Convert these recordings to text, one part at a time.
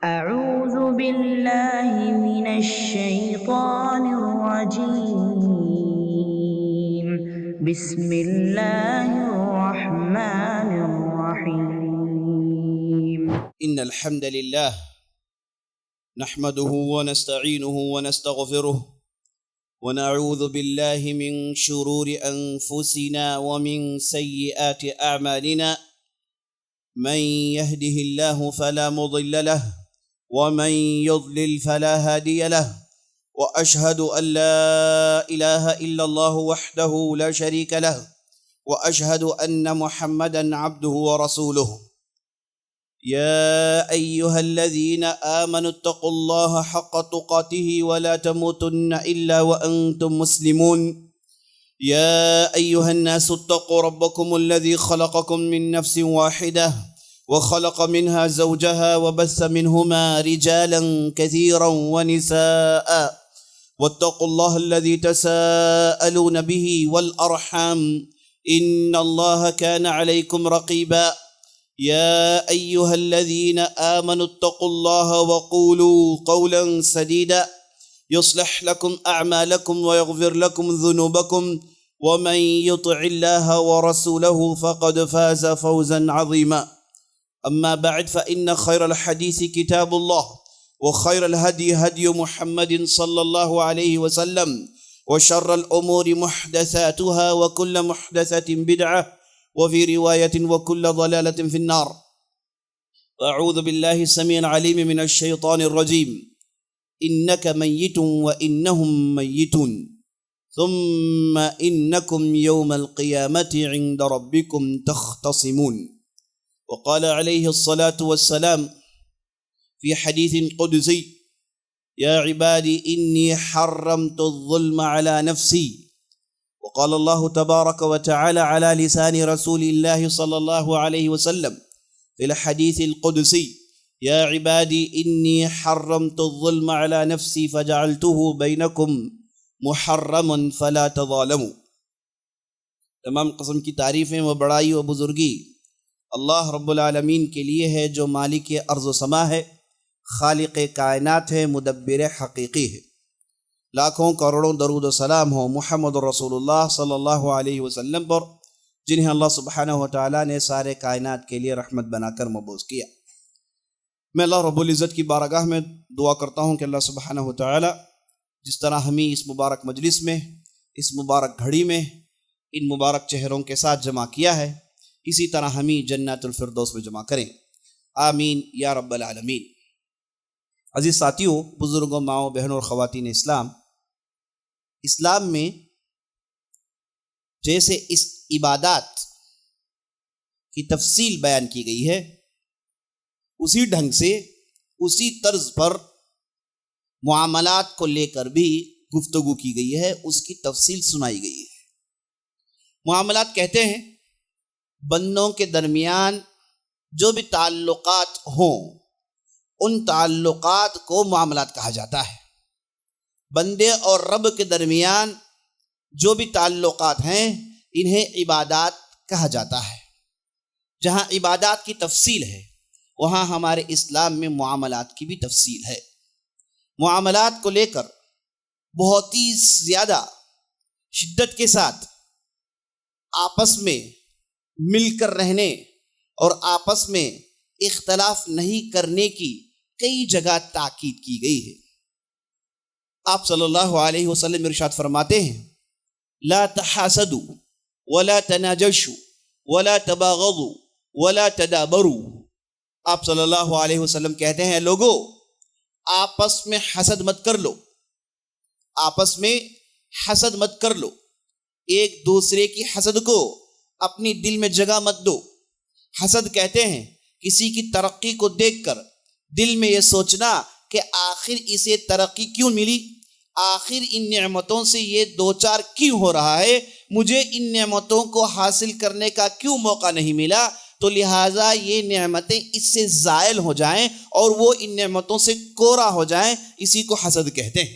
أعوذ بالله من الشيطان الرجيم. بسم الله الرحمن الرحيم. إن الحمد لله نحمده ونستعينه ونستغفره ونعوذ بالله من شرور أنفسنا ومن سيئات أعمالنا. من يهده الله فلا مضل له ومن يضلل فلا هادي له، وأشهد أن لا إله إلا الله وحده لا شريك له، وأشهد أن محمدا عبده ورسوله. يا أيها الذين آمنوا اتقوا الله حق تقاته ولا تموتن إلا وأنتم مسلمون. يا أيها الناس اتقوا ربكم الذي خلقكم من نفس واحدة وخلق منها زوجها وبث منهما رجالا كثيرا ونساء، واتقوا الله الذي تساءلون به والأرحام إن الله كان عليكم رقيبا. يا أيها الذين آمنوا اتقوا الله وقولوا قولا سديدا يصلح لكم أعمالكم ويغفر لكم ذنوبكم، ومن يطع الله ورسوله فقد فاز فوزا عظيما. أما بعد فإن خير الحديث كتاب الله، وخير الهدي هدي محمد صلى الله عليه وسلم، وشر الأمور محدثاتها وكل محدثة بدعة، وفي رواية وكل ضلالة في النار. أعوذ بالله السميع العليم من الشيطان الرجيم. إنك ميت وإنهم ميتون ثم إنكم يوم القيامة عند ربكم تختصمون. وقال عليه الصلاة والسلام في حديث قدسي: يا عبادي إني حرمت الظلم على نفسي. وقال الله تبارك وتعالى على لسان رسول الله صلى الله عليه وسلم في الحديث القدسي: يا عبادي إني حرمت الظلم على نفسي فجعلته بينكم محرما فلا تظالموا. تمام قسم کی تعریفیں و بڑائی و بزرگی اللہ رب العالمین کے لیے ہے، جو مالک ارض و سما ہے، خالق کائنات ہے، مدبر حقیقی ہے۔ لاکھوں کروڑوں درود و سلام ہو محمد رسول اللہ صلی اللہ علیہ وسلم پر، جنہیں اللہ سبحانہ و تعالیٰ نے سارے کائنات کے لیے رحمت بنا کر مبعوث کیا۔ میں اللہ رب العزت کی بارگاہ میں دعا کرتا ہوں کہ اللہ سبحانہ و تعالیٰ جس طرح ہمیں اس مبارک مجلس میں، اس مبارک گھڑی میں ان مبارک چہروں کے ساتھ جمع کیا ہے، اسی طرح ہمیں جنت الفردوس میں جمع کریں، آمین یا رب العالمین۔ عزیز ساتھیوں، بزرگوں، ماؤں، بہنوں اور خواتین اسلام میں جیسے اس عبادات کی تفصیل بیان کی گئی ہے، اسی ڈھنگ سے، اسی طرز پر معاملات کو لے کر بھی گفتگو کی گئی ہے، اس کی تفصیل سنائی گئی ہے۔ معاملات کہتے ہیں بندوں کے درمیان جو بھی تعلقات ہوں، ان تعلقات کو معاملات کہا جاتا ہے۔ بندے اور رب کے درمیان جو بھی تعلقات ہیں، انہیں عبادات کہا جاتا ہے۔ جہاں عبادات کی تفصیل ہے، وہاں ہمارے اسلام میں معاملات کی بھی تفصیل ہے۔ معاملات کو لے کر بہت ہی زیادہ شدت کے ساتھ آپس میں مل کر رہنے اور آپس میں اختلاف نہیں کرنے کی کئی جگہ تاکید کی گئی ہے۔ آپ صلی اللہ علیہ وسلم ارشاد فرماتے ہیں: لا تحاسدوا ولا تناجشوا ولا تباغضوا ولا تدابروا۔ آپ صلی اللہ علیہ وسلم کہتے ہیں، لوگو آپس میں حسد مت کر لو، آپس میں حسد مت کر لو، ایک دوسرے کی حسد کو اپنی دل میں جگہ مت دو۔ حسد کہتے ہیں کسی کی ترقی کو دیکھ کر دل میں یہ سوچنا کہ آخر اسے ترقی کیوں ملی، آخر ان نعمتوں سے یہ دوچار کیوں ہو رہا ہے، مجھے ان نعمتوں کو حاصل کرنے کا کیوں موقع نہیں ملا، تو لہٰذا یہ نعمتیں اس سے زائل ہو جائیں اور وہ ان نعمتوں سے کورا ہو جائیں، اسی کو حسد کہتے ہیں۔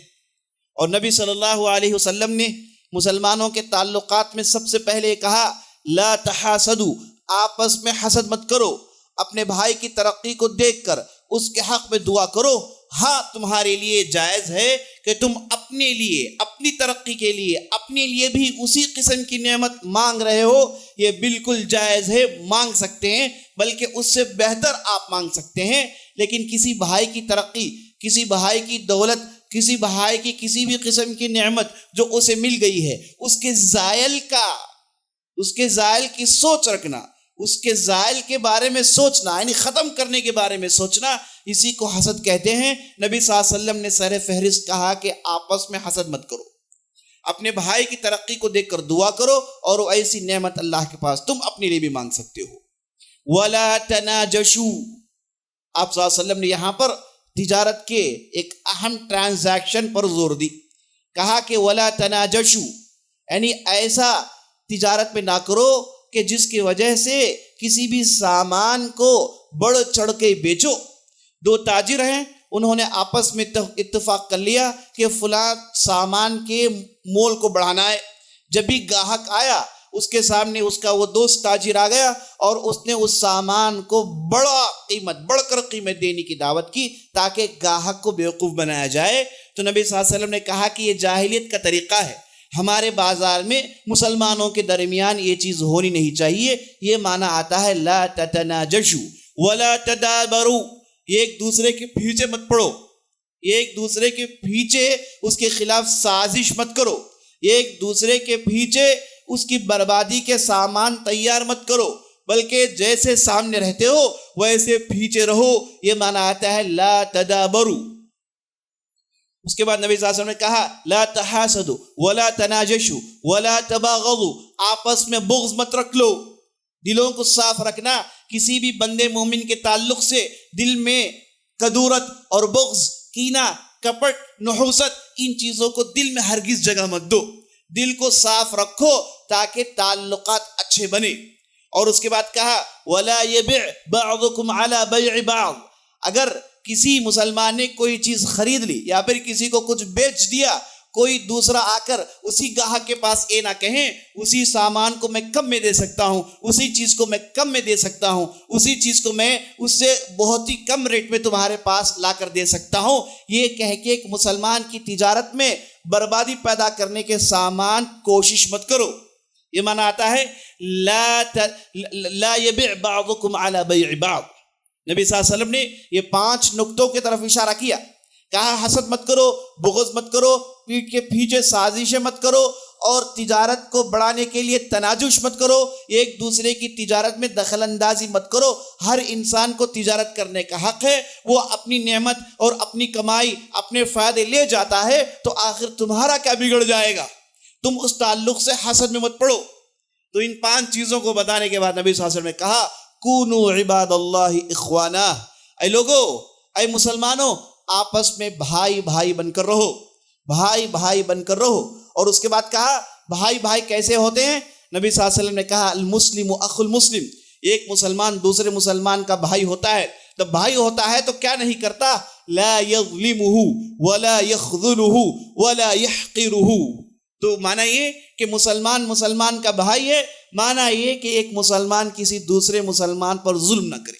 اور نبی صلی اللہ علیہ وسلم نے مسلمانوں کے تعلقات میں سب سے پہلے کہا: لا تحاسدوا، آپس میں حسد مت کرو، اپنے بھائی کی ترقی کو دیکھ کر اس کے حق میں دعا کرو. ہاں تمہارے لیے جائز ہے کہ تم اپنے لیے، اپنی ترقی کے لیے، اپنے لیے بھی اسی قسم کی نعمت مانگ رہے ہو، یہ بالکل جائز ہے، مانگ سکتے ہیں، بلکہ اس سے بہتر آپ مانگ سکتے ہیں. لیکن کسی بھائی کی ترقی، کسی بھائی کی دولت، کسی بھائی کی کسی بھی قسم کی نعمت جو اسے مل گئی ہے، اس کے زائل کی سوچ رکھنا، اس کے زائل کے بارے میں سوچنا، یعنی ختم کرنے کے بارے میں سوچنا، اسی کو حسد کہتے ہیں. نبی صلی اللہ علیہ وسلم نے سر فہرست کہا کہ آپس میں حسد مت کرو، اپنے بھائی کی ترقی کو دیکھ کر دعا کرو، اور وہ ایسی نعمت اللہ کے پاس تم اپنے لیے بھی مانگ سکتے ہو. وَلَا تَنَاجَشُوا، آپ صلی اللہ علیہ وسلم نے یہاں پر تجارت کے ایک اہم ٹرانزیکشن پر زور دی. کہا کہ وَلَا تَنَاجَشُوا، یعنی ایسا تجارت میں نہ کرو کہ جس کی وجہ سے کسی بھی سامان کو بڑھ چڑھ کے بیچو. دو تاجر ہیں، انہوں نے آپس میں اتفاق کر لیا کہ فلاں سامان کے مول کو بڑھانا ہے. جب بھی گاہک آیا، اس کے سامنے اس کا وہ دوست تاجر آ گیا اور اس نے اس سامان کو بڑھ کر قیمت دینے کی دعوت کی تاکہ گاہک کو بیوقوف بنایا جائے. تو نبی صلی اللہ علیہ وسلم نے کہا کہ یہ جاہلیت کا طریقہ ہے، ہمارے بازار میں مسلمانوں کے درمیان یہ چیز ہونی نہیں چاہیے. یہ معنی آتا ہے لا تتناجشوا ولا تدابروا، ایک دوسرے کے پیچھے مت پڑو، ایک دوسرے کے پیچھے اس کے خلاف سازش مت کرو، ایک دوسرے کے پیچھے اس کی بربادی کے سامان تیار مت کرو، بلکہ جیسے سامنے رہتے ہو ویسے پیچھے رہو. یہ معنی آتا ہے لا تدابروا. اس کے بعد نبی صلی اللہ علیہ وسلم نے کہا لا تحاسدوا ولا تناجشوا ولا تباغضوا، آپس میں بغض مت رکھ لو. دلوں کو صاف رکھنا، کسی بھی بندے مومن کے تعلق سے دل میں کدورت اور بغض، کینہ، کپٹ، نحوست، ان چیزوں کو دل میں ہرگز جگہ مت دو. دل کو صاف رکھو تاکہ تعلقات اچھے بنے. اور اس کے بعد کہا ولا يبع بعضكم على بيع بعض، اگر کسی مسلمان نے کوئی چیز خرید لی یا پھر کسی کو کچھ بیچ دیا، کوئی دوسرا آ کر اسی گاہک کے پاس نہ کہیں اسی سامان کو میں کم میں دے سکتا ہوں، اسی چیز کو میں کم میں دے سکتا ہوں، اسی چیز کو میں اس سے بہت ہی کم ریٹ میں تمہارے پاس لا کر دے سکتا ہوں. یہ کہہ کے ایک مسلمان کی تجارت میں بربادی پیدا کرنے کے سامان کوشش مت کرو. یہ معنی آتا ہے لا يبع بعضكم على بيع بعض. نبی صلی اللہ علیہ وسلم نے یہ 5 نقطوں کی طرف اشارہ کیا. کہا حسد مت کرو، بغض مت کرو، پیٹھ کے پیچھے سازشیں مت کرو، اور تجارت کو بڑھانے کے لیے تناجش مت کرو، ایک دوسرے کی تجارت میں دخل اندازی مت کرو. ہر انسان کو تجارت کرنے کا حق ہے، وہ اپنی نعمت اور اپنی کمائی، اپنے فائدے لے جاتا ہے، تو آخر تمہارا کیا بگڑ جائے گا؟ تم اس تعلق سے حسد میں مت پڑو. تو ان 5 چیزوں کو بتانے کے بعد نبی صلی اللہ علیہ وسلم نے کہا کونوا عباد اللہ اخوانا، اے لوگو، اے مسلمانوں، آپس میں بھائی بھائی بن کر رہو، بھائی بھائی بن کر رہو. اور اس کے بعد کہا بھائی بھائی کیسے ہوتے ہیں؟ نبی صلی اللہ علیہ وسلم نے کہا المسلم اخو المسلم، ایک مسلمان دوسرے مسلمان کا بھائی ہوتا ہے. تو بھائی ہوتا ہے تو کیا نہیں کرتا؟ لا یظلمہ ولا یخذلہ ولا یحقرہ. تو معنی یہ کہ مسلمان کا بھائی ہے، معنی یہ کہ ایک مسلمان کسی دوسرے مسلمان پر ظلم نہ کرے.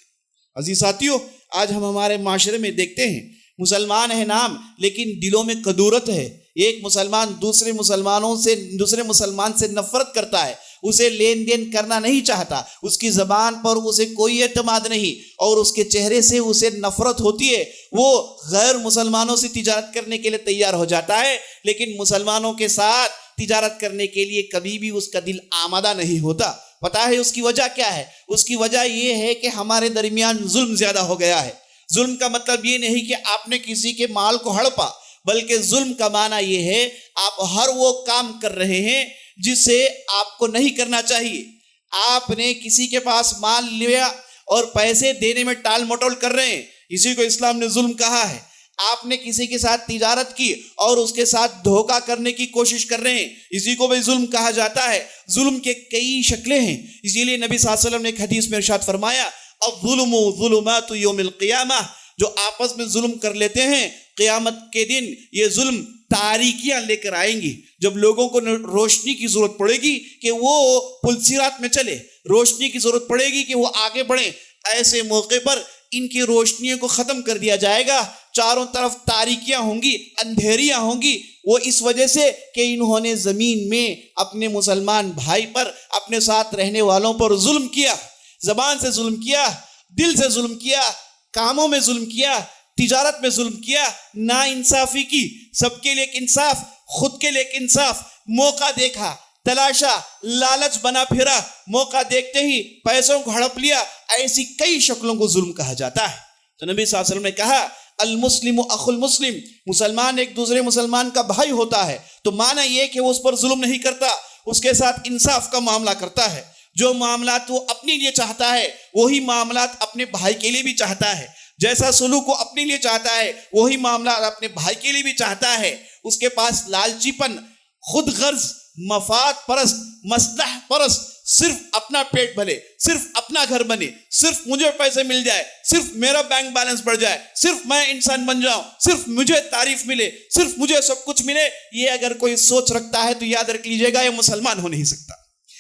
عزیز ساتھیو، آج ہم ہمارے معاشرے میں دیکھتے ہیں مسلمان ہے نام لیکن دلوں میں کدورت ہے. ایک مسلمان دوسرے مسلمان سے نفرت کرتا ہے، اسے لین دین کرنا نہیں چاہتا، اس کی زبان پر اسے کوئی اعتماد نہیں، اور اس کے چہرے سے اسے نفرت ہوتی ہے. وہ غیر مسلمانوں سے تجارت کرنے کے لیے تیار ہو جاتا ہے، لیکن مسلمانوں کے ساتھ تجارت کرنے کے لیے کبھی بھی اس کا دل آمادہ نہیں ہوتا. پتہ ہے اس کی وجہ کیا ہے؟ اس کی وجہ یہ ہے کہ ہمارے درمیان ظلم زیادہ ہو گیا ہے. ظلم کا مطلب یہ نہیں کہ آپ نے کسی کے مال کو ہڑپا، بلکہ ظلم کا معنی یہ ہے آپ ہر وہ کام کر رہے ہیں جسے آپ کو نہیں کرنا چاہیے. آپ نے کسی کے پاس مال لیا اور پیسے دینے میں ٹال مٹول کر رہے ہیں، اسی کو اسلام نے ظلم کہا ہے. آپ نے کسی کے ساتھ تجارت کی اور اس کے ساتھ دھوکہ کرنے کی کوشش کر رہے ہیں، اسی کو بھی ظلم کہا جاتا ہے. ظلم کے کئی شکلیں ہیں، اسی لیے نبی صلی اللہ علیہ وسلم نے ایک حدیث میں ارشاد فرمایا الظلم ظلمات یوم القیامہ، جو آپس میں ظلم کر لیتے ہیں قیامت کے دن یہ ظلم تاریکیاں لے کر آئیں گی. جب لوگوں کو روشنی کی ضرورت پڑے گی کہ وہ پل صراط میں چلے، روشنی کی ضرورت پڑے گی کہ وہ آگے بڑھیں، ایسے موقع پر ان کی روشنیوں کو ختم کر دیا جائے گا، چاروں طرف تاریکیاں ہوں گی، اندھیریاں ہوں گی، وہ اس وجہ سے کہ انہوں نے زمین میں اپنے مسلمان بھائی پر، اپنے ساتھ رہنے والوں پر ظلم کیا، زبان سے ظلم کیا، دل سے ظلم کیا، کاموں میں ظلم کیا، تجارت میں ظلم کیا، نا انصافی کی، سب کے لیے ایک انصاف، خود کے لیے ایک انصاف، موقع دیکھا، تلاشا، لالچ بنا پھرا، موقع دیکھتے ہی پیسوں کو ہڑپ لیا، ایسی کئی شکلوں کو ظلم کہا جاتا ہے۔ تو نبی صلی اللہ علیہ وسلم نے کہا المسلم اخو المسلم، مسلمان ایک دوسرے مسلمان کا بھائی ہوتا ہے، تو معنی یہ کہ وہ اس پر ظلم نہیں کرتا، اس کے ساتھ انصاف کا معاملہ کرتا ہے، جو معاملات وہ اپنے لیے چاہتا ہے وہی معاملات اپنے بھائی کے لیے بھی چاہتا ہے، جیسا سلوک وہ اپنے لیے چاہتا ہے وہی معاملات اپنے بھائی کے لیے بھی چاہتا ہے۔ اس کے پاس لالچی پن، خود غرض، مفاد پرست، مصلحت پرست، صرف اپنا پیٹ بھلے، صرف اپنا گھر بنے، صرف مجھے پیسے مل جائے، صرف میرا بینک بیلنس بڑھ جائے، صرف میں انسان بن جاؤں، صرف مجھے تعریف ملے، صرف مجھے سب کچھ ملے، یہ اگر کوئی سوچ رکھتا ہے تو یاد رکھ لیجئے گا یہ مسلمان ہو نہیں سکتا،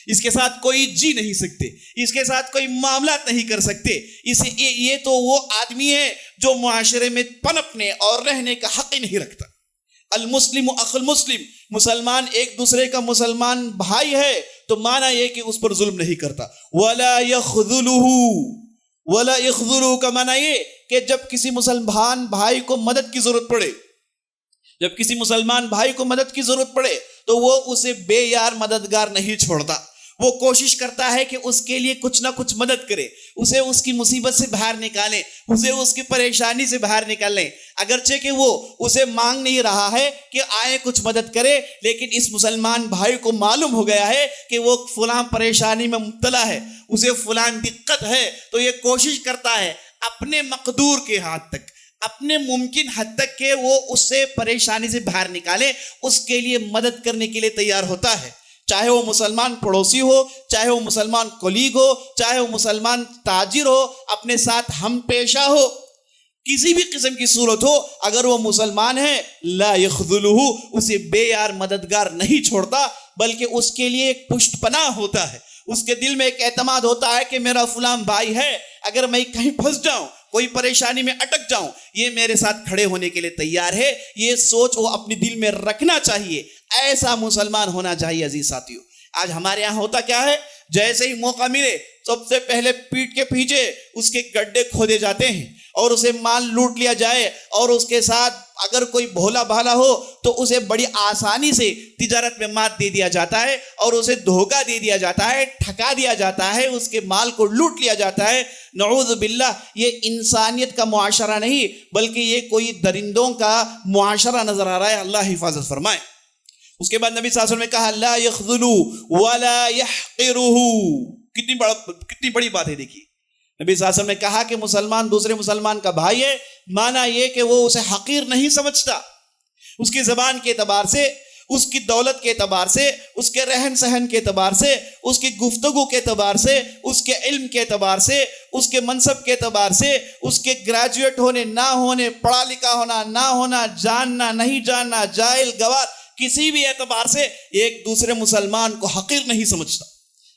اس کے ساتھ کوئی جی نہیں سکتے، اس کے ساتھ کوئی معاملات نہیں کر سکتے، یہ تو وہ آدمی ہے جو معاشرے میں پنپنے اور رہنے کا حق ہی نہیں رکھتا۔ المسلم اخو المسلم، مسلمان ایک دوسرے کا مسلمان بھائی ہے تو معنی یہ کہ اس پر ظلم نہیں کرتا۔ وَلَا يَخْذُلُهُ، وَلَا يَخْذُلُهُ کا معنی یہ کہ جب کسی مسلمان بھائی کو مدد کی ضرورت پڑے، جب کسی مسلمان بھائی کو مدد کی ضرورت پڑے تو وہ اسے بے یار مددگار نہیں چھوڑتا، وہ کوشش کرتا ہے کہ اس کے لیے کچھ نہ کچھ مدد کرے، اسے اس کی مصیبت سے باہر نکالے، اسے اس کی پریشانی سے باہر نکالے، اگرچہ کہ وہ اسے مانگ نہیں رہا ہے کہ آئے کچھ مدد کرے، لیکن اس مسلمان بھائی کو معلوم ہو گیا ہے کہ وہ فلاں پریشانی میں مبتلا ہے، اسے فلاں دقت ہے، تو یہ کوشش کرتا ہے اپنے مقدور کے حد تک، اپنے ممکن حد تک کہ وہ اس سے پریشانی سے باہر نکالے، اس کے لیے مدد کرنے کے لیے تیار ہوتا ہے، چاہے وہ مسلمان پڑوسی ہو، چاہے وہ مسلمان کولیگ ہو، چاہے وہ مسلمان تاجر ہو، اپنے ساتھ ہم پیشہ ہو، کسی بھی قسم کی صورت ہو، اگر وہ مسلمان ہے لا یخذلہ، اسے بے یار مددگار نہیں چھوڑتا، بلکہ اس کے لیے ایک پشت پناہ ہوتا ہے، اس کے دل میں ایک اعتماد ہوتا ہے کہ میرا فلاں بھائی ہے، اگر میں کہیں پھنس جاؤں، کوئی پریشانی میں اٹک جاؤں، یہ میرے ساتھ کھڑے ہونے کے لیے تیار ہے، یہ سوچ وہ اپنے دل میں رکھنا چاہیے، ایسا مسلمان ہونا چاہیے۔ عزیز ساتھیو، آج ہمارے یہاں ہوتا کیا ہے، جیسے ہی موقع ملے سب سے پہلے پیٹ کے پیچھے اس کے گڈھے کھودے جاتے ہیں اور اسے مال لوٹ لیا جائے، اور اس کے ساتھ اگر کوئی بھولا بھالا ہو تو اسے بڑی آسانی سے تجارت میں مات دے دیا جاتا ہے اور اسے دھوکہ دے دیا جاتا ہے، ٹھکا دیا جاتا ہے، اس کے مال کو لوٹ لیا جاتا ہے۔ نعوذ باللہ، یہ انسانیت کا معاشرہ نہیں بلکہ یہ کوئی درندوں کا معاشرہ نظر آ رہا ہے، اللہ حفاظت فرمائے۔ اس کے بعد نبی صلی اللہ علیہ وسلم نے کہا لا یخذلوا ولا یحقرہ، کتنی بڑی بات ہے، دیکھیے نبی صلی اللہ علیہ وسلم نے کہا کہ مسلمان دوسرے مسلمان کا بھائی ہے، معنی یہ کہ وہ اسے حقیر نہیں سمجھتا، اس کی زبان کے اعتبار سے، اس کی دولت کے اعتبار سے، اس کے رہن سہن کے اعتبار سے، اس کی گفتگو کے اعتبار سے، اس کے علم کے اعتبار سے، اس کے منصب کے اعتبار سے، اس کے گریجویٹ ہونے نہ ہونے، پڑھا لکھا ہونا نہ ہونا، جاننا نہیں جاننا، جاہل گوار، کسی بھی اعتبار سے ایک دوسرے مسلمان کو حقیر نہیں سمجھتا،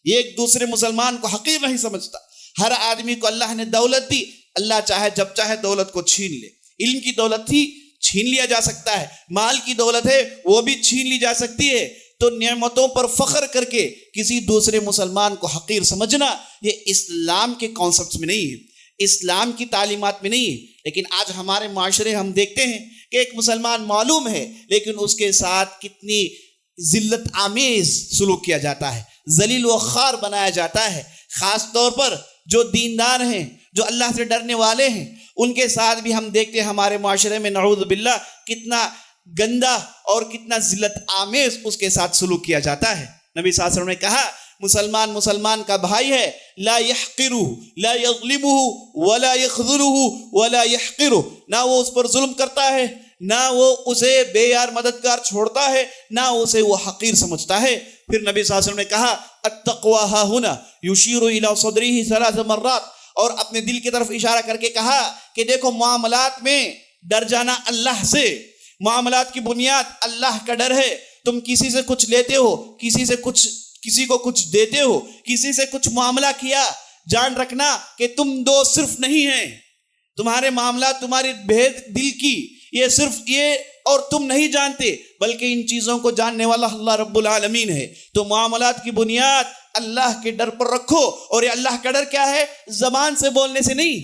ایک دوسرے مسلمان کو حقیر نہیں سمجھتا۔ ہر آدمی کو اللہ نے دولت دی، اللہ چاہے جب چاہے دولت کو چھین لے، علم کی دولت تھی چھین لیا جا سکتا ہے، مال کی دولت ہے وہ بھی چھین لی جا سکتی ہے، تو نعمتوں پر فخر کر کے کسی دوسرے مسلمان کو حقیر سمجھنا یہ اسلام کے کانسیپٹس میں نہیں ہے، اسلام کی تعلیمات میں نہیں ہے۔ لیکن آج ہمارے معاشرے ہم دیکھتے ہیں کہ ایک مسلمان معلوم ہے لیکن اس کے ساتھ کتنی ذلت آمیز سلوک کیا جاتا ہے، ذلیل و خوار بنایا جاتا ہے، خاص طور پر جو دیندار ہیں، جو اللہ سے ڈرنے والے ہیں، ان کے ساتھ بھی ہم دیکھتے ہیں ہمارے معاشرے میں نعوذ باللہ کتنا گندا اور کتنا ذلت آمیز اس کے ساتھ سلوک کیا جاتا ہے۔ نبی صلی اللہ علیہ وسلم نے کہا مسلمان مسلمان کا بھائی ہے، لا یحقرہ لا یظلمہ ولا یخذلہ ولا یحقرہ، نہ وہ اس پر ظلم کرتا ہے، نہ وہ اسے بے یار مددگار چھوڑتا ہے، نہ اسے وہ حقیر سمجھتا ہے۔ پھر نبی صلی اللہ علیہ وسلم نے کہا التقوی ها هنا یشیر الی صدره 3 مرات، اور اپنے دل کی طرف اشارہ کر کے کہا کہ دیکھو معاملات میں ڈر جانا اللہ سے، معاملات کی بنیاد اللہ کا ڈر ہے، تم کسی سے کچھ لیتے ہو، کسی کو کچھ دیتے ہو، کسی سے کچھ معاملہ کیا، جان رکھنا کہ تم دو صرف نہیں ہیں، تمہارے معاملات تمہاری بھید دل کی یہ صرف یہ اور تم نہیں جانتے، بلکہ ان چیزوں کو جاننے والا اللہ رب العالمین ہے۔ تو معاملات کی بنیاد اللہ کے ڈر پر رکھو، اور یہ اللہ کا ڈر کیا ہے؟ زبان سے بولنے سے نہیں،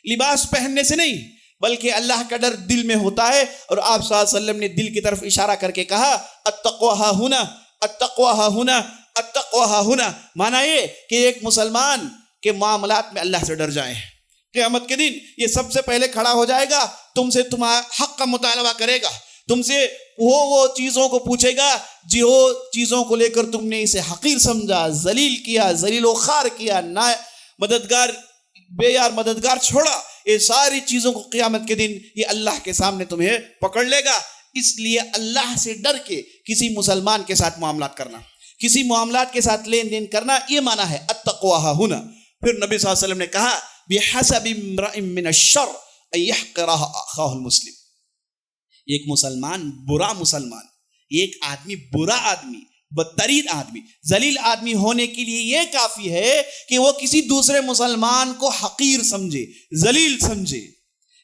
لباس پہننے سے نہیں، بلکہ اللہ کا ڈر دل میں ہوتا ہے۔ اور آپ صلی اللہ علیہ وسلم نے دل کی طرف اشارہ کر کے کہا التقوی ہا ہنا، التقوی ہا ہنا، التقوی ہا ہنا، مانا یہ کہ ایک مسلمان کے معاملات میں اللہ سے ڈر جائے۔ قیامت کے دن یہ سب سے پہلے کھڑا ہو جائے گا، تم سے تمہارا حق کا مطالبہ کرے گا، تم سے وہ چیزوں کو پوچھے گا جو چیزوں کو لے کر تم نے اسے حقیر سمجھا، ذلیل کیا، ذلیل و خوار کیا، نہ مددگار بے یار مددگار چھوڑا، یہ ساری چیزوں کو قیامت کے دن یہ اللہ کے سامنے تمہیں پکڑ لے گا۔ اس لیے اللہ سے ڈر کے کسی مسلمان کے ساتھ معاملات کرنا، کسی معاملات کے ساتھ لین دین کرنا، یہ معنی ہے التقوی ہا ہنا۔ پھر نبی صلی اللہ علیہ وسلم نے کہا بحسب امرئ من الشر ان يحقر اخاه المسلم، ایک مسلمان برا مسلمان، ایک آدمی برا آدمی، بدترین آدمی، ذلیل آدمی ہونے کے لیے یہ کافی ہے کہ وہ کسی دوسرے مسلمان کو حقیر سمجھے، ذلیل سمجھے۔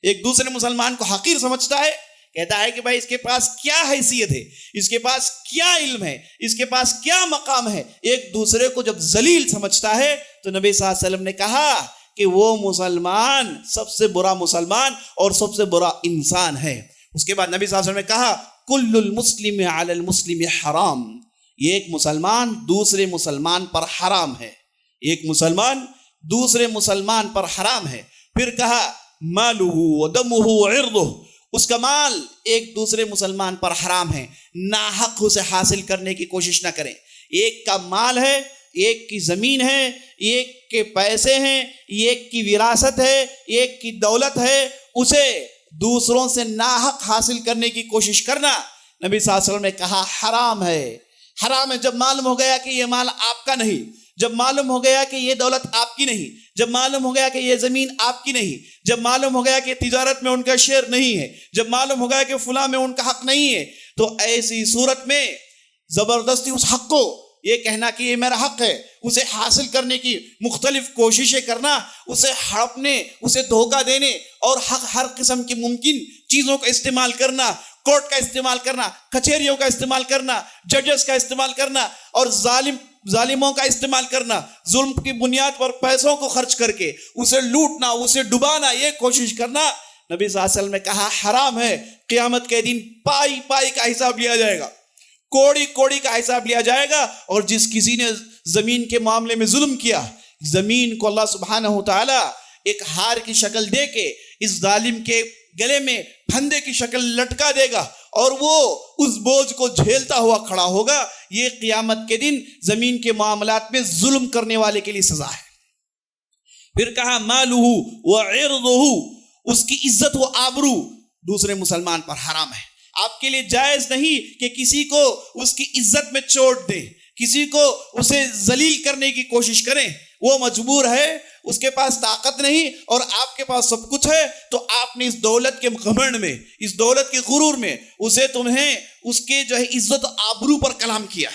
ایک دوسرے مسلمان کو حقیر سمجھتا ہے، کہتا ہے کہ بھائی اس کے پاس کیا حیثیت ہے، اس کے پاس کیا علم ہے، اس کے پاس کیا مقام ہے۔ ایک دوسرے کو جب ذلیل سمجھتا ہے تو نبی صلی اللہ علیہ وسلم نے کہا کہ وہ مسلمان سب سے برا مسلمان اور سب سے برا انسان ہے۔ اس کے بعد نبی صلی اللہ علیہ وسلم نے کہا کل المسلم علی المسلم حرام، یہ ایک مسلمان دوسرے مسلمان پر حرام ہے، ایک مسلمان دوسرے مسلمان پر حرام ہے۔ پھر کہا مالہ ودمہ وعرضہ، اس کا مال ایک دوسرے مسلمان پر حرام ہے، ناحق اسے حاصل کرنے کی کوشش نہ کریں۔ ایک کا مال ہے، ایک کی زمین ہے، ایک کے پیسے ہیں، ایک کی وراثت ہے، ایک کی دولت ہے، اسے دوسروں سے ناحق حاصل کرنے کی کوشش کرنا نبی صلی اللہ علیہ وسلم نے کہا حرام ہے۔ حرام ہے جب معلوم ہو گیا کہ یہ مال آپ کا نہیں، جب معلوم ہو گیا کہ یہ دولت آپ کی نہیں، جب معلوم ہو گیا کہ یہ زمین آپ کی نہیں، جب معلوم ہو گیا کہ تجارت میں ان کا شیئر نہیں ہے، جب معلوم ہو گیا کہ فلاں میں ان کا حق نہیں ہے، تو ایسی صورت میں زبردستی اس حق کو یہ کہنا کہ یہ میرا حق ہے، اسے حاصل کرنے کی مختلف کوششیں کرنا، اسے ہڑپنے، اسے دھوکہ دینے اور ہر قسم کی ممکن چیزوں کا استعمال کرنا، کورٹ کا استعمال کرنا، کچہریوں کا استعمال کرنا، ججز کا استعمال کرنا اور ظالموں کا استعمال کرنا، ظلم کی بنیاد پر پیسوں کو خرچ کر کے اسے لوٹنا، اسے ڈبانا، یہ کوشش کرنا نبی صلی اللہ علیہ وسلم نے کہا حرام ہے۔ قیامت کے دن پائی پائی کا حساب لیا جائے گا، کوڑی کوڑی کا حساب لیا جائے گا۔ اور جس کسی نے زمین کے معاملے میں ظلم کیا، زمین کو اللہ سبحانہ وتعالی ایک ہار کی شکل دے کے اس ظالم کے گلے میں پھندے کی شکل لٹکا دے گا اور وہ اس بوجھ کو جھیلتا ہوا کھڑا ہوگا۔ یہ قیامت کے دن زمین کے معاملات میں ظلم کرنے والے کے لیے سزا ہے۔ پھر کہا مالہ وعرضہ، اس کی عزت و آبرو دوسرے مسلمان پر حرام ہے۔ آپ کے لیے جائز نہیں کہ کسی کو اس کی عزت میں چوٹ دیں، کسی کو اسے ذلیل کرنے کی کوشش کریں۔ وہ مجبور ہے، اس کے پاس طاقت نہیں اور آپ کے پاس سب کچھ ہے، تو آپ نے اس دولت کے گھمنڈ میں، اس دولت کے غرور میں اسے تمہیں اس کے جو ہے عزت آبرو پر کلام کیا،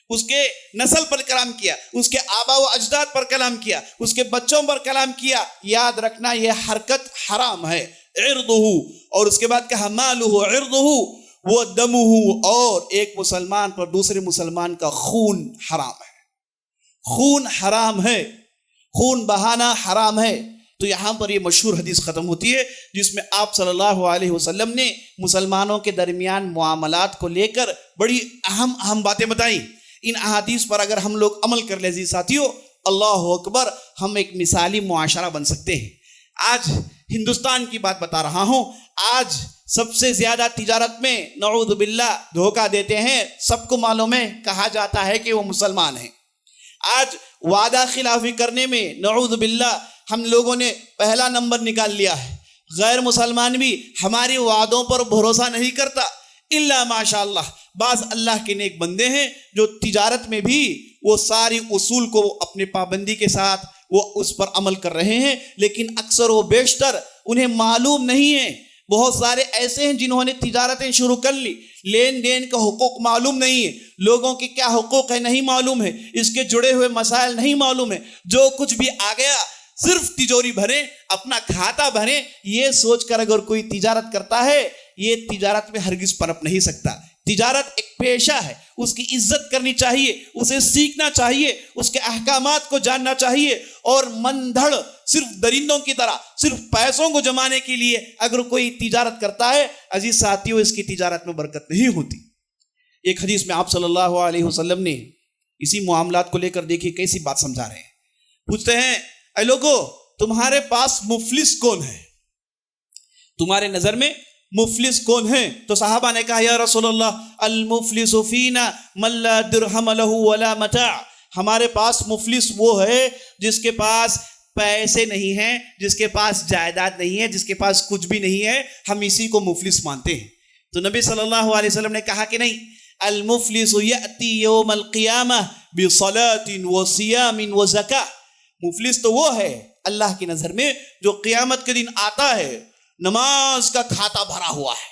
اس کے نسل پر کلام کیا، اس کے آبا و اجداد پر کلام کیا، اس کے بچوں پر کلام کیا۔ یاد رکھنا یہ حرکت حرام ہے۔ عرضہ، اور اس کے بعد کہا مالہ عرضہ وہ دمہ، اور ایک مسلمان پر دوسرے مسلمان کا خون حرام ہے، خون حرام ہے، خون بہانا حرام ہے۔ تو یہاں پر یہ مشہور حدیث ختم ہوتی ہے جس میں آپ صلی اللہ علیہ وسلم نے مسلمانوں کے درمیان معاملات کو لے کر بڑی اہم باتیں بتائیں۔ ان احادیث پر اگر ہم لوگ عمل کر لیں عزیز ساتھیوں، اللہ اکبر، ہم ایک مثالی معاشرہ بن سکتے ہیں۔ آج ہندوستان کی بات بتا رہا ہوں، آج سب سے زیادہ تجارت میں نعوذ باللہ دھوکہ دیتے ہیں، سب کو معلوم ہے، کہا جاتا ہے کہ وہ مسلمان ہیں۔ آج وعدہ خلافی کرنے میں نعوذ باللہ ہم لوگوں نے پہلا نمبر نکال لیا ہے۔ غیر مسلمان بھی ہماری وعدوں پر بھروسہ نہیں کرتا، الا ماشاء اللہ بعض اللہ کے نیک بندے ہیں جو تجارت میں بھی وہ ساری اصول کو اپنے پابندی کے ساتھ وہ اس پر عمل کر رہے ہیں، لیکن اکثر و بیشتر انہیں معلوم نہیں ہے۔ بہت سارے ایسے ہیں جنہوں نے تجارتیں شروع کر لی، لین دین کا حقوق معلوم نہیں ہے، لوگوں کے کیا حقوق ہے نہیں معلوم ہے، اس کے جڑے ہوئے مسائل نہیں معلوم ہے، جو کچھ بھی آ گیا صرف تجوری بھریں, اپنا کھاتا بھریں, یہ سوچ کر اگر کوئی تجارت کرتا ہے, یہ تجارت میں ہرگز پنپ نہیں سکتا. تجارت ایک پیشہ ہے, اس کی عزت کرنی چاہیے, اسے سیکھنا چاہیے, اس کے احکامات کو جاننا چاہیے, اور من دھڑ صرف درندوں کی طرح صرف پیسوں کو جمانے کے لیے اگر کوئی تجارت کرتا ہے, عزیز ساتھیوں, اس کی تجارت میں برکت نہیں ہوتی. ایک حدیث میں آپ صلی اللہ علیہ وسلم نے اسی معاملات کو لے کر دیکھیے کیسی بات سمجھا رہے ہیں. پوچھتے ہیں, اے لوگو, تمہارے پاس مفلس کون ہے؟ تمہارے نظر میں مفلس کون ہے؟ تو صحابہ نے کہا, یا رسول اللہ, المفلس فینا من لا درہم لہ ولا متاع. ہمارے پاس مفلس وہ ہے جس کے پاس پیسے نہیں ہیں, جس کے پاس جائیداد نہیں ہے, جس کے پاس کچھ بھی نہیں ہے, ہم اسی کو مفلس مانتے ہیں. تو نبی صلی اللہ علیہ وسلم نے کہا کہ نہیں, المفلس یأتی یوم القیامہ بصلاۃ وصیام وزکاۃ. مفلس تو وہ ہے اللہ کی نظر میں جو قیامت کے دن آتا ہے, نماز کا کھاتا بھرا ہوا ہے,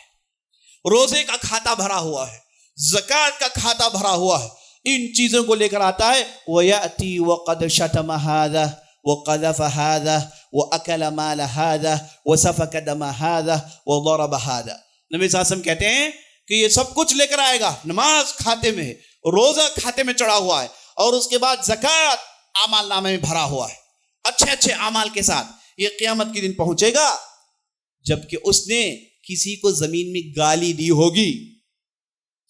روزے کا کھاتا بھرا ہوا ہے, زکوٰۃ کا کھاتا بھرا ہوا ہے, ان چیزوں کو لے کر آتا ہے. وَيَأْتِي وَقَدْ شَتَمَ هَذَا وَقَذَفَ هَذَا وَأَكَلَ مَالَ هَذَا وَسَفَكَ دَمَ هَذَا وَضَرَبَ هَذَا. نبی صلی اللہ علیہ وسلم کہتے ہیں کہ یہ سب کچھ لے کر آئے گا. نماز کھاتے میں ہے, روزہ کھاتے میں چڑھا ہوا ہے, اور اس کے بعد زکوٰۃ اعمال نامے میں بھرا ہوا ہے, اچھے اچھے اعمال کے ساتھ. یہ قیامت کے دن پہنچے گا جبکہ اس نے کسی کو زمین میں گالی دی ہوگی,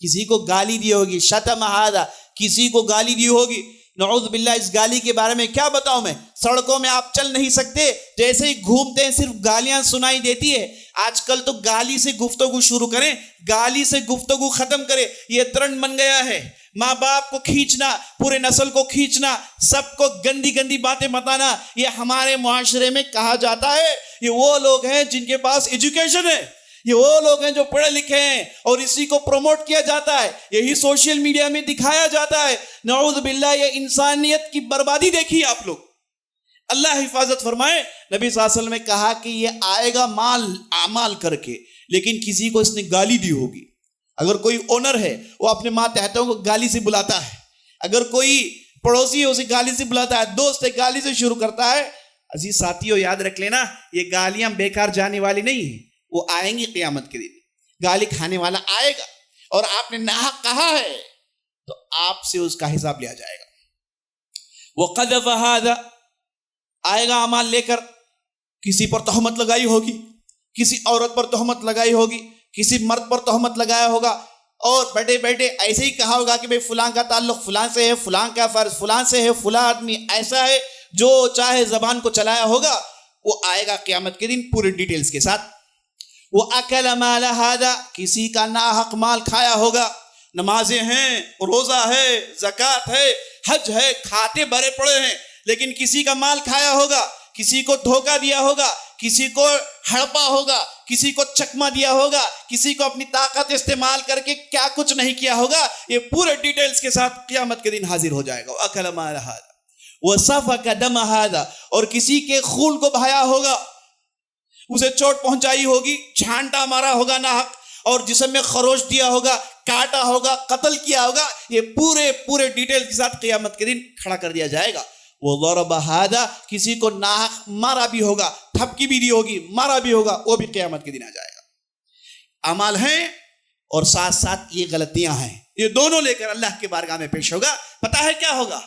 کسی کو گالی دی ہوگی. شتم ہذا, کسی کو گالی دی ہوگی. نعوذ باللہ, اس گالی کے بارے میں کیا بتاؤں میں. سڑکوں میں آپ چل نہیں سکتے, جیسے ہی گھومتے ہیں صرف گالیاں سنائی دیتی ہے. آج کل تو گالی سے گفتگو شروع کریں, گالی سے گفتگو ختم کریں, یہ ٹرینڈ بن گیا ہے. ماں باپ کو کھینچنا, پورے نسل کو کھینچنا, سب کو گندی گندی باتیں بتانا, یہ ہمارے معاشرے میں کہا جاتا ہے یہ وہ لوگ ہیں جن کے پاس ایجوکیشن ہے, یہ وہ لوگ ہیں جو پڑھے لکھے ہیں, اور اسی کو پروموٹ کیا جاتا ہے, یہی سوشل میڈیا میں دکھایا جاتا ہے. نعوذ باللہ, یہ انسانیت کی بربادی دیکھیے آپ لوگ. اللہ حفاظت فرمائے. نبی صلی اللہ علیہ وسلم نے کہا کہ یہ آئے گا مال اعمال کر کے, لیکن کسی کو اس نے گالی دی ہوگی. اگر کوئی اونر ہے وہ اپنے ماتحتوں کو گالی سے بلاتا ہے, اگر کوئی پڑوسی ہے اسے گالی سے بلاتا ہے, دوست ہے گالی سے شروع کرتا ہے. عزیز ساتھیوں, یاد رکھ لینا, یہ گالیاں بیکار جانے والی نہیں ہیں, وہ آئیں گی قیامت کے دن. گالی کھانے والا آئے گا, اور آپ نے ناحق کہا ہے تو آپ سے اس کا حساب لیا جائے گا. وَقَذَفَ هَذَا, آئے گا اعمال لے کر, کسی پر تہمت لگائی ہوگی, کسی عورت پر تہمت لگائی ہوگی, کسی مرد پر تہمت لگایا ہوگا, اور بیٹھے بیٹھے ایسے ہی کہا ہوگا کہ بھئی فلاں کا تعلق فلاں سے ہے, فلاں کا فرض فلاں سے ہے, فلاں آدمی ایسا ہے, جو چاہے زبان کو چلایا ہوگا. وہ آئے گا قیامت کے دن پورے ڈیٹیلز کے ساتھ. وَأَكَلَ مَالَ هَذَا, کسی کا ناحق مال کھایا ہوگا. نمازیں ہیں, روزہ ہے, زکوٰۃ ہے, حج ہے, کھاتے بھرے پڑے ہیں, لیکن کسی کا مال کھایا ہوگا, کسی کو دھوکہ دیا ہوگا, کسی کو ہڑپا ہوگا, کسی کو چکما دیا ہوگا, کسی کو اپنی طاقت استعمال کر کے کیا کچھ نہیں کیا ہوگا. یہ پورے ڈیٹیلز کے ساتھ قیامت کے دن حاضر ہو جائے گا. وَأَكَلَ مَالَ هَذَا وَسَفَكَ دَمَ هَذَا, اور کسی کے خون کو بہایا ہوگا, اسے چوٹ پہنچائی ہوگی, جھانٹا مارا ہوگا ناحق, اور جسم میں خروش دیا ہوگا, کاٹا ہوگا, قتل کیا ہوگا. یہ پورے ڈیٹیل کے ساتھ قیامت کے دن کھڑا کر دیا جائے گا. وَضَرَبَ هَذَا, کسی کو ناحق مارا بھی ہوگا, تھپکی بھی دی ہوگی, مارا بھی ہوگا, وہ بھی قیامت کے دن آ جائے گا. اعمال ہیں اور ساتھ ساتھ یہ غلطیاں ہیں, یہ دونوں لے کر اللہ کے بارگاہ میں پیش ہوگا. پتہ ہے کیا ہوگا,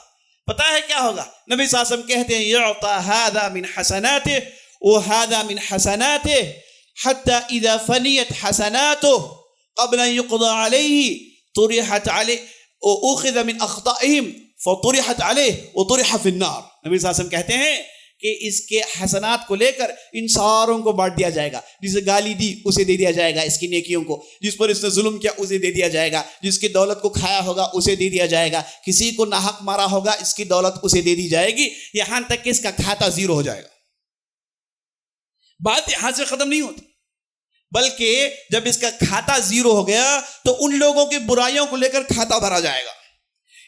پتہ ہے کیا ہوگا. نبی صلی اللہ علیہ وسلم کہتے ہیں, يُعْطَى هَذَا مِنْ حَسَنَاتِهِ وَهَذَا مِنْ حَسَنَاتِهِ حَتَّى إِذَا فَنِيَتْ حَسَنَاتُهُ قَبْلَ أَنْ يُقْضَى عَلَيْهِ طُرِحَتْ عَلَيْهِ وَأُخِذَ مِنْ أَخْطَائِهِمْ فَطُرِحَتْ عَلَيْهِ وَطُرِحَ فِي النَّارِ. نبی صلی اللہ علیہ وسلم کہتے ہیں کہ اس کے حسنات کو لے کر ان ساروں کو بانٹ دیا جائے گا. جسے گالی دی اسے دے دیا جائے گا اس کی نیکیوں کو, جس پر اس نے ظلم کیا اسے دے دیا جائے گا, جس کی دولت کو کھایا ہوگا اسے دے دیا جائے گا, کسی کو ناحق مارا ہوگا اس کی دولت اسے دے دی جائے گی, یہاں تک کہ اس کا کھاتا زیرو ہو جائے گا. بات یہاں سے ختم نہیں ہوتی, بلکہ جب اس کا کھاتا زیرو ہو گیا تو ان لوگوں کی برائیوں کو لے کر کھاتا بھرا جائے گا.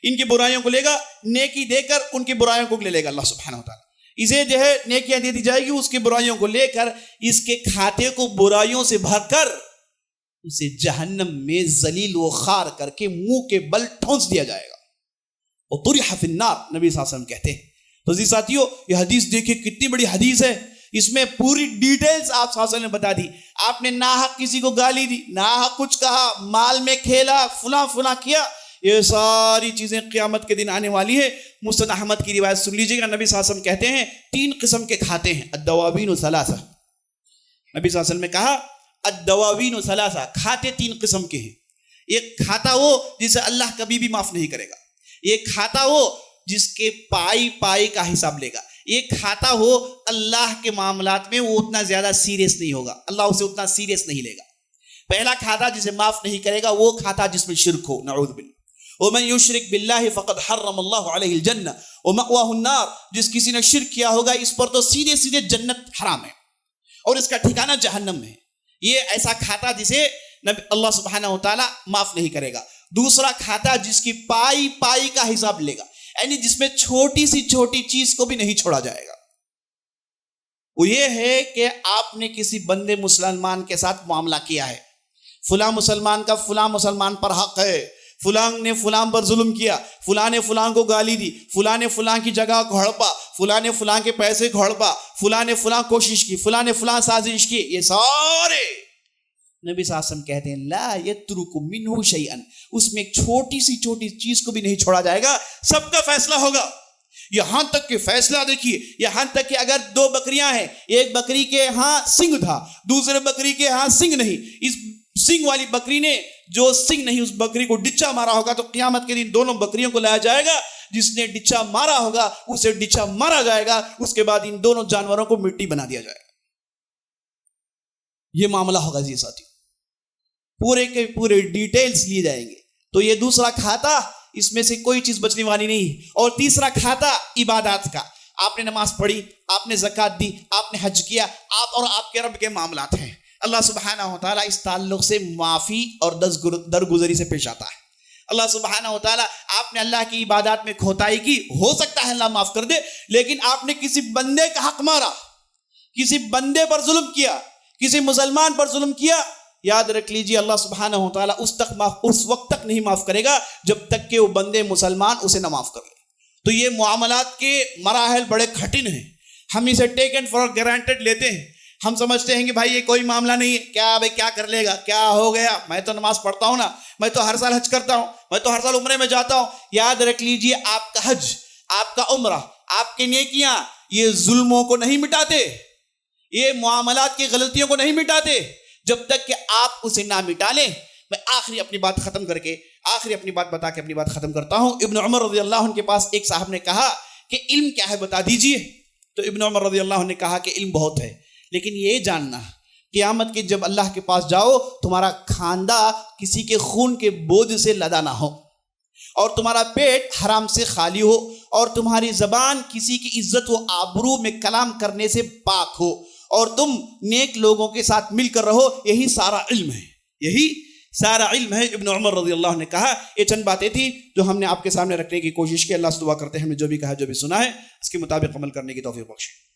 ان کی برائیوں کو لے گا, نیکی دے کر ان کی برائیوں کو لے گا اللہ سبحانہ و تعالیٰ. اسے جو ہے نیکیاں دے دی جائے گی, اس کی برائیوں کو لے کر اس کے کھاتے کو برائیوں سے بھر کر اسے جہنم میں ذلیل و خوار کر کے منہ کے بل ٹھونس دیا جائے گا. اور طرح فی النار, نبی صلی اللہ علیہ وسلم کہتے ہیں تو جی ساتھیو یہ حدیث دیکھیں کتنی بڑی حدیث ہے، اس میں پوری ڈیٹیلز آپ صلی اللہ علیہ وسلم نے بتا دی. آپ نے ناحق کسی کو گالی دی، ناحق کچھ کہا، مال میں کھیلا، فلاں کیا، یہ ساری چیزیں قیامت کے دن آنے والی ہے. مسند احمد کی روایت سن لیجیے گا، نبی صلی اللہ علیہ وسلم کہتے ہیں 3 قسم کے کھاتے ہیں، الدواوین ثلاثہ. نبی صلی اللہ علیہ وسلم نے کہا الدواوین ثلاثہ، کھاتے 3 قسم کے ہیں. ایک کھاتا وہ جسے اللہ کبھی بھی معاف نہیں کرے گا، ایک کھاتا وہ جس کے پائی کا حساب لے گا، ایک کھاتا ہو اللہ کے معاملات میں وہ اتنا زیادہ سیریس نہیں ہوگا، اللہ اسے اتنا سیریس نہیں لے گا. پہلا کھاتا جسے معاف نہیں کرے گا وہ کھاتا جس میں شرک ہو، نعوذ باللہ. وَمَن يُشْرِكْ بِاللَّهِ فَقَدْ حَرَّمَ اللَّهُ عَلَيْهِ الْجَنَّةَ وَمَأْوَاهُ النَّارُ. جس کسی نے شرک کیا ہوگا اس پر تو سیدھے جنت حرام ہے اور اس کا ٹھکانہ جہنم میں ہے. یہ ایسا کھاتا جسے اللہ سبحانہ وتعالی معاف نہیں کرے گا. دوسرا کھاتا جس کی پائی کا حساب لے گا، یعنی جس میں چھوٹی سی چیز کو بھی نہیں چھوڑا جائے گا. وہ یہ ہے کہ آپ نے کسی بندے مسلمان کے ساتھ معاملہ کیا ہے، فلاں مسلمان کا فلاں مسلمان پر حق ہے، فلاں نے فلاں پر ظلم کیا، فلاں نے فلاں کو گالی دی، فلاں نے فلاں کی جگہ کو ہڑپا، فلاں نے فلاں کے پیسے کو ہڑپا، فلاں نے فلاں کوشش کی، فلاں نے فلاں سازش کی. یہ سارے نبی صلی اللہ علیہ وسلم کہتے ہیں لا یترک منہ شیئا، اس میں ایک چھوٹی سی چیز کو بھی نہیں چھوڑا جائے گا، سب کا فیصلہ ہوگا. یہاں تک کہ فیصلہ دیکھیے، یہاں تک کہ اگر 2 بکریاں ہیں، ایک بکری کے ہاں سنگ تھا، دوسرے بکری کے ہاں سنگ نہیں، اس سنگ والی بکری نے جو سنگ نہیں اس بکری کو ڈچا مارا ہوگا تو قیامت کے دن دونوں بکریوں کو لایا جائے گا. جس نے ڈچا مارا ہوگا اسے ڈچا مارا جائے گا، اس کے بعد ان دونوں جانوروں کو مٹی بنا دیا جائے گا. یہ معاملہ ہوگا جی ساتھی، پورے کے پورے ڈیٹیلز لیے جائیں گے. تو یہ دوسرا کھاتا، اس میں سے کوئی چیز بچنے والی نہیں. اور تیسرا کھاتا عبادات کا، آپ نے نماز پڑھی، آپ نے زکوٰۃ دی، آپ نے حج کیا، آپ اور آپ کے رب کے معاملات ہیں. اللہ سبحانہ وتعالیٰ اس تعلق سے معافی اور درگزری سے پیش آتا ہے. اللہ سبحانہ وتعالیٰ آپ نے اللہ کی عبادات میں کھوتائی کی، ہو سکتا ہے اللہ معاف کر دے، لیکن آپ نے کسی بندے کا حق مارا، کسی بندے پر ظلم کیا، کسی مسلمان پر ظلم کیا، یاد رکھ لیجیے اللہ سبحانہ وتعالیٰ اس وقت تک نہیں معاف کرے گا جب تک کہ وہ بندے مسلمان اسے نہ معاف کر لے. تو یہ معاملات کے مراحل بڑے کٹھن ہیں، ہم اسے ٹیکن فار گرانٹیڈ لیتے ہیں. ہم سمجھتے ہیں کہ بھائی یہ کوئی معاملہ نہیں ہے، کیا کر لے گا، کیا ہو گیا، میں تو نماز پڑھتا ہوں نا، میں تو ہر سال حج کرتا ہوں، میں تو ہر سال عمرے میں جاتا ہوں. یاد رکھ لیجیے آپ کا حج، آپ کا عمرہ، آپ کی نیکیاں یہ ظلموں کو نہیں مٹاتے، یہ معاملات کی غلطیوں کو نہیں مٹاتے جب تک کہ آپ اسے نہ مٹا لیں. میں آخری اپنی بات بتا کے اپنی بات ختم کرتا ہوں. ابن عمر رضی اللہ عنہ کے پاس ایک صاحب نے کہا کہ علم کیا ہے بتا دیجئے. تو ابن عمر رضی اللہ عنہ نے کہا کہ علم بہت ہے، لیکن یہ جاننا قیامت کے جب اللہ کے پاس جاؤ تمہارا کھاندہ کسی کے خون کے بوجھ سے لدا نہ ہو، اور تمہارا پیٹ حرام سے خالی ہو، اور تمہاری زبان کسی کی عزت و آبرو میں کلام کرنے سے پاک ہو، اور تم نیک لوگوں کے ساتھ مل کر رہو. یہی سارا علم ہے، یہی سارا علم ہے. ابن عمر رضی اللہ عنہ نے کہا. یہ چند باتیں تھیں جو ہم نے آپ کے سامنے رکھنے کی کوشش کی. اللہ سے دعا کرتے ہیں ہم نے جو بھی کہا، جو بھی سنا ہے اس کے مطابق عمل کرنے کی توفیق بخشے.